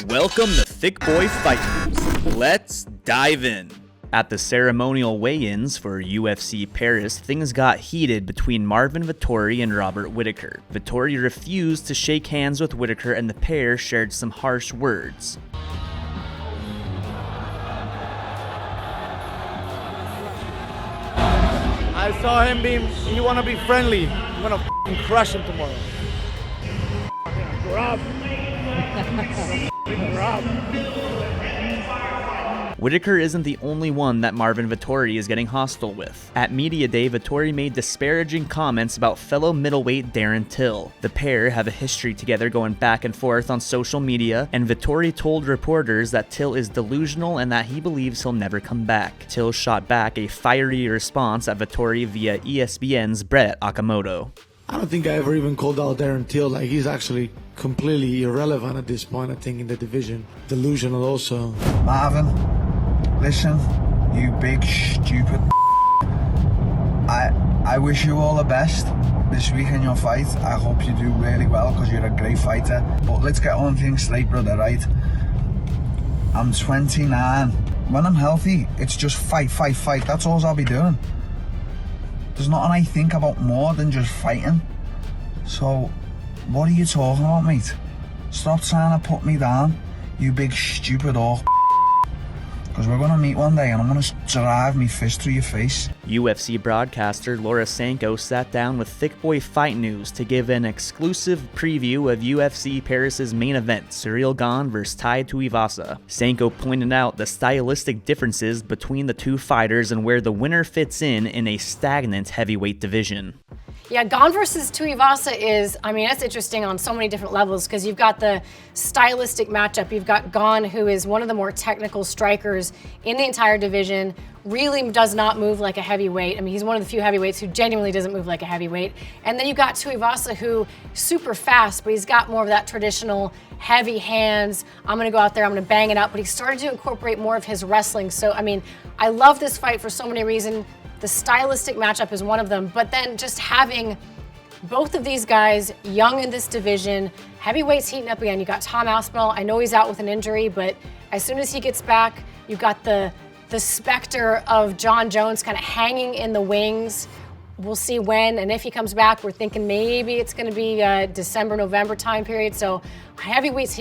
Welcome to Thick Boy Fight News. Let's dive in. At the ceremonial weigh-ins for UFC Paris, things got heated between Marvin Vettori and Robert Whittaker. Vettori refused to shake hands with Whittaker and the pair shared some harsh words. I saw him he wanna be friendly. I'm gonna crush him tomorrow. Rob. Whittaker isn't the only one that Marvin Vettori is getting hostile with. At Media Day, Vettori made disparaging comments about fellow middleweight Darren Till. The pair have a history together going back and forth on social media, and Vettori told reporters that Till is delusional and that he believes he'll never come back. Till shot back a fiery response at Vettori via ESPN's Brett Okamoto. I don't think I ever even called out Darren Till. Like, he's actually completely irrelevant at this point, I think, in the division. Delusional also. Marvin, listen, you big stupid I wish you all the best this week in your fight. I hope you do really well because you're a great fighter. But let's get one thing straight, brother, right? I'm 29. When I'm healthy, it's just fight. That's all I'll be doing. There's nothing I think about more than just fighting. So, what are you talking about, mate? Stop trying to put me down, you big stupid orc. Because we're going to meet one day and I'm going to drive me fist through your face. UFC broadcaster Laura Sanko sat down with Thick Boy Fight News to give an exclusive preview of UFC Paris' main event, Ciryl Gane vs. Tai Tuivasa. Sanko pointed out the stylistic differences between the two fighters and where the winner fits in a stagnant heavyweight division. Yeah, Gane versus Tuivasa is, that's interesting on so many different levels because you've got the stylistic matchup. You've got Gane, who is one of the more technical strikers in the entire division, really does not move like a heavyweight. He's one of the few heavyweights who genuinely doesn't move like a heavyweight. And then you've got Tuivasa, who super fast, but he's got more of that traditional heavy hands. I'm going to go out there, I'm going to bang it out. But he started to incorporate more of his wrestling. So, I love this fight for so many reasons. The stylistic matchup is one of them, but then just having both of these guys young in this division, heavyweights heating up again. You got Tom Aspinall. I know he's out with an injury, but as soon as he gets back, you got the specter of John Jones kind of hanging in the wings. We'll see when and if he comes back. We're thinking maybe it's going to be December, November time period. So heavyweight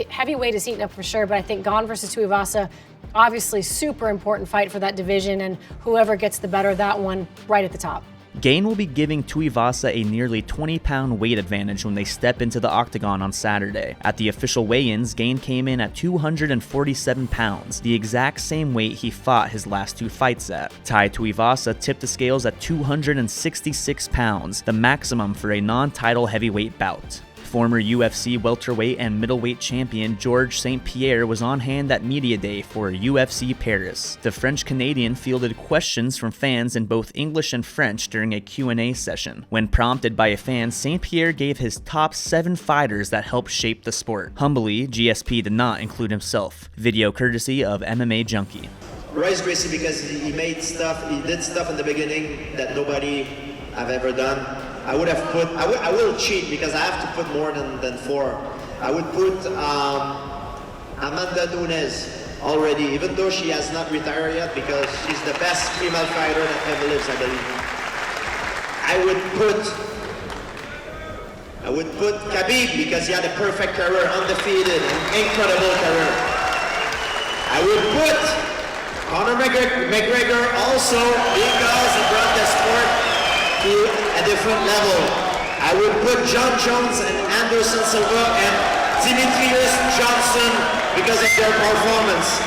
is heating up for sure, but I think Gane versus Tuivasa, obviously super important fight for that division, and whoever gets the better of that one right at the top. Gane will be giving Tuivasa a nearly 20-pound weight advantage when they step into the octagon on Saturday. At the official weigh-ins, Gane came in at 247 pounds, the exact same weight he fought his last two fights at. Tai Tuivasa tipped the scales at 266 pounds, the maximum for a non-title heavyweight bout. Former UFC welterweight and middleweight champion Georges St. Pierre was on hand at Media Day for UFC Paris. The French-Canadian fielded questions from fans in both English and French during a Q&A session. When prompted by a fan, St. Pierre gave his top 7 fighters that helped shape the sport. Humbly, GSP did not include himself. Video courtesy of MMA Junkie. Royce Gracie, because he did stuff in the beginning that nobody have ever done. I will cheat because I have to put more than 4. I would put Amanda Nunes already, even though she has not retired yet, because she's the best female fighter that ever lives, I believe. I would put Khabib because he had a perfect career, undefeated, incredible career. I would put Conor McGregor also because he brought the sport to a different level. I would put John Jones and Anderson Silva and Demetrius Johnson because of their performance.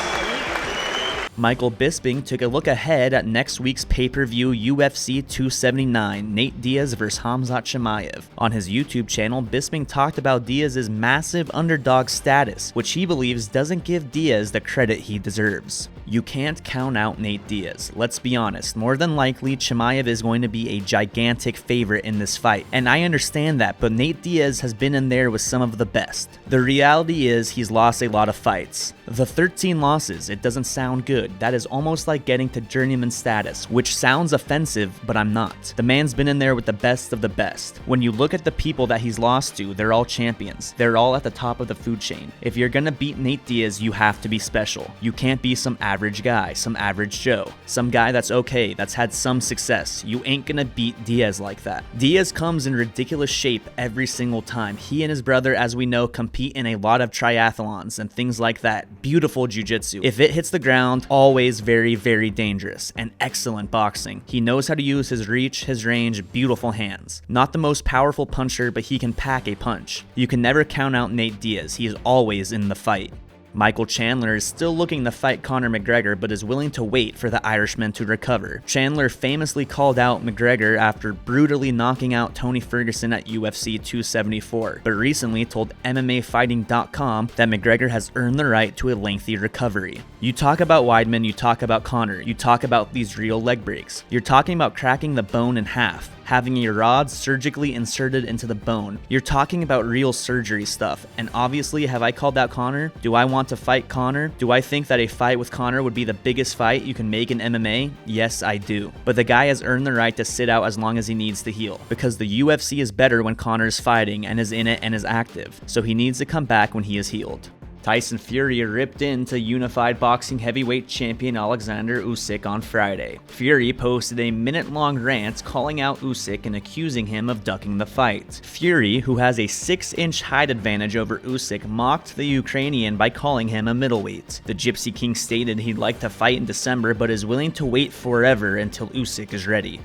Michael Bisping took a look ahead at next week's pay-per-view UFC 279, Nate Diaz vs. Khamzat Chimaev. On his YouTube channel, Bisping talked about Diaz's massive underdog status, which he believes doesn't give Diaz the credit he deserves. You can't count out Nate Diaz. Let's be honest, more than likely Chimaev is going to be a gigantic favorite in this fight, and I understand that, but Nate Diaz has been in there with some of the best. The reality is he's lost a lot of fights. The 13 losses, it doesn't sound good. That is almost like getting to journeyman status, which sounds offensive, but I'm not. The man's been in there with the best of the best. When you look at the people that he's lost to, they're all champions. They're all at the top of the food chain. If you're gonna beat Nate Diaz, you have to be special. You can't be some average guy, some average Joe, some guy that's okay, that's had some success. You ain't gonna beat Diaz like that. Diaz comes in ridiculous shape every single time. He and his brother, as we know, compete in a lot of triathlons and things like that. Beautiful jiu-jitsu. If it hits the ground, always very, very dangerous, and excellent boxing. He knows how to use his reach, his range, beautiful hands. Not the most powerful puncher, but he can pack a punch. You can never count out Nate Diaz. He is always in the fight. Michael Chandler is still looking to fight Conor McGregor, but is willing to wait for the Irishman to recover. Chandler famously called out McGregor after brutally knocking out Tony Ferguson at UFC 274, but recently told MMAfighting.com that McGregor has earned the right to a lengthy recovery. You talk about Weidman, you talk about Conor, you talk about these real leg breaks. You're talking about cracking the bone in half, having your rods surgically inserted into the bone. You're talking about real surgery stuff, and obviously, have I called out Conor? Do I want to fight Conor? Do I think that a fight with Conor would be the biggest fight you can make in MMA? Yes, I do. But the guy has earned the right to sit out as long as he needs to heal, because the UFC is better when Conor's fighting and is in it and is active, so he needs to come back when he is healed. Tyson Fury ripped into unified boxing heavyweight champion Alexander Usyk on Friday. Fury posted a minute-long rant calling out Usyk and accusing him of ducking the fight. Fury, who has a 6-inch height advantage over Usyk, mocked the Ukrainian by calling him a middleweight. The Gypsy King stated he'd like to fight in December but is willing to wait forever until Usyk is ready.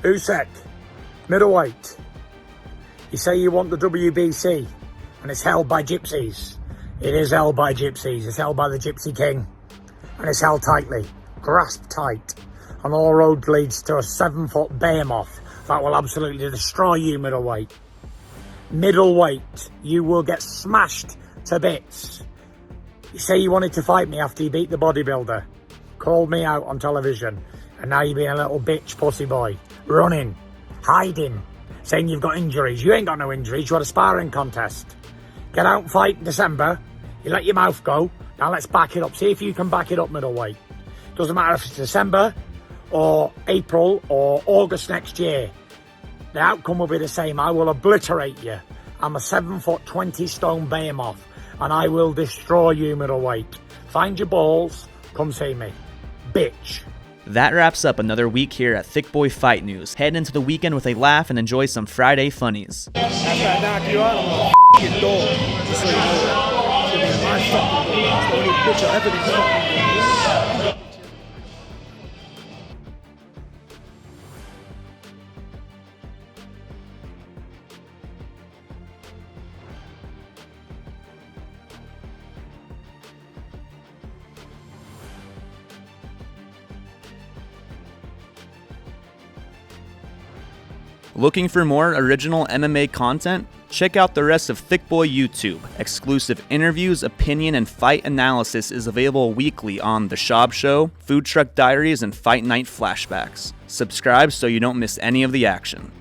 Usyk, middleweight. You say you want the WBC and it's held by gypsies. It is held by gypsies, it's held by the Gypsy King, and it's held tightly, grasped tight, and all roads leads to a 7-foot behemoth that will absolutely destroy you, middleweight. Middleweight, you will get smashed to bits. You say you wanted to fight me after you beat the bodybuilder, called me out on television, and now you're being a little bitch pussy boy, running, hiding, saying you've got injuries. You ain't got no injuries, you had a sparring contest. Get out and fight in December. You let your mouth go. Now let's back it up. See if you can back it up, middleweight. Doesn't matter if it's December or April or August next year. The outcome will be the same. I will obliterate you. I'm a 7-foot, 20-stone behemoth, and I will destroy you, middleweight. Find your balls. Come see me. Bitch. That wraps up another week here at Thick Boy Fight News. Head into the weekend with a laugh and enjoy some Friday funnies. After I knock you out, I'm gonna your door. Just so you know that. It's gonna be my fucking door. It's the only bitch I'll ever be fucking with. Looking for more original MMA content? Check out the rest of Thick Boy YouTube. Exclusive interviews, opinion, and fight analysis is available weekly on The Shab Show, Food Truck Diaries, and Fight Night Flashbacks. Subscribe so you don't miss any of the action.